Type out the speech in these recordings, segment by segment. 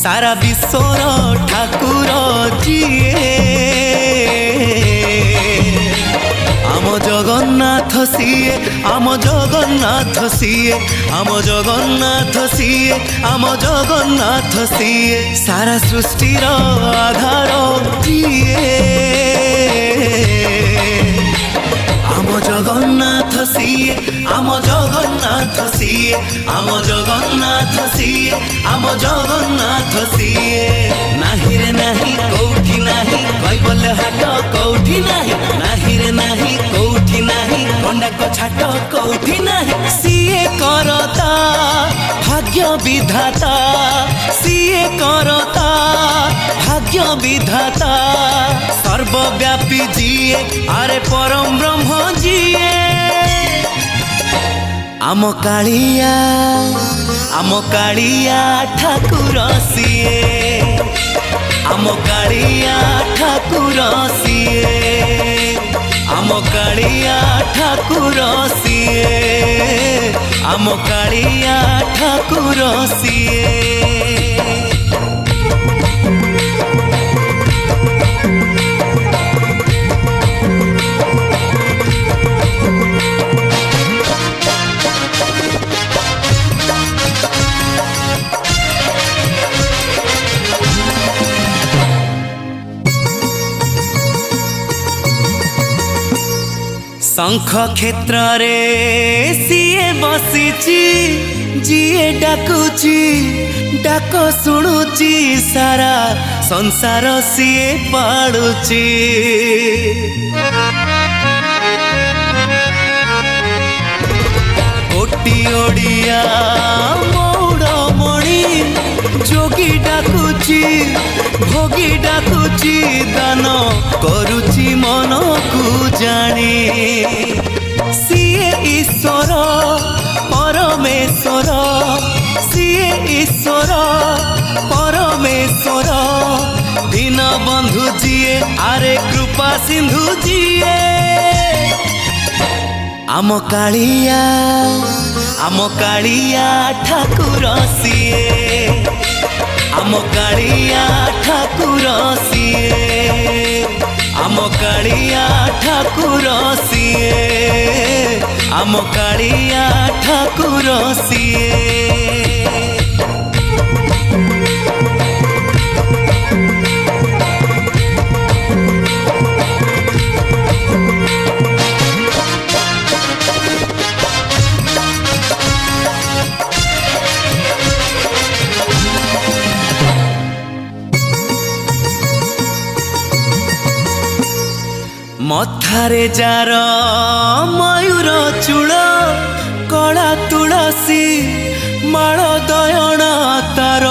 सारा विश्वर ठाकुर जिए आम जगन्नाथ सीए आम जगन्नाथ सीए आम जगन्नाथ सीए आम जगन्नाथ सीए सारा सृष्टिर आधार जिए आम जगन्नाथ सीए आम जगन्नाथ सीए आम जगन्नाथ सीए आम जगन्नाथ सीए नाही रे नाही कौठी नाही कैबल हाट कौठी नाही नाही रे नाही कौठी नाही कंडाक छाट कौठी नाही सीए करता भाग्य विधाता सीए करता भाग्य विधाता सर्वव्यापी जिए अरे परम ब्रह्म जिए आम कालिया ठाकुर सीए आम कालिया ठाकुर सीए आम कालिया ठाकुर सीए आम कालिया ठाकुर सीए शंख क्षेत्र रे सीए बसीची जीए डाकुची डाक शुणुची सारा संसार सीए पाड़ुची कोटी ओडिया मौड़मणि जोगी डाकुची भोगी डाकुची दान करुची मन को जानी सीए ईश्वर परमेश्वर सीए ईश्वर परमेश्वर दीन बंधु जिए आरे कृपा सिंधु जिए आम कालिया ठाकुर सीए आम कालिया ठाकुर सीए आम कालिया ठाकुर सीए आम कालिया ठाकुर सीए मथारे जार मयूर चूल कला तुलसी माल दयन तार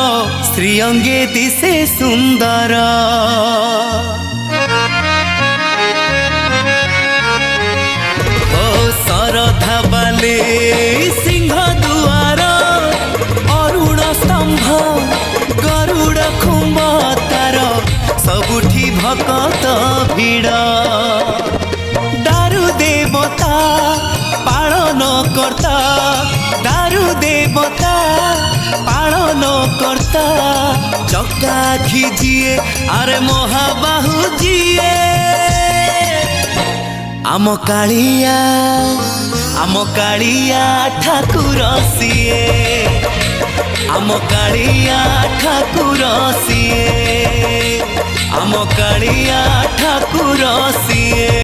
श्रीअंगे दिशे सुंदर ओ सरधा बाले सिंह दुआर अरुण स्तंभ गरुड़ खुंब तार सबुठी भकत भिड़ दारु देवता पालन करता दारु देवता पालन करता चक्का खिजिए अरे महाबाहु जिए आम कालिया ठाकुर सीए आम कालिया ठाकुर सीए आम कालिया ठाकुर सीए।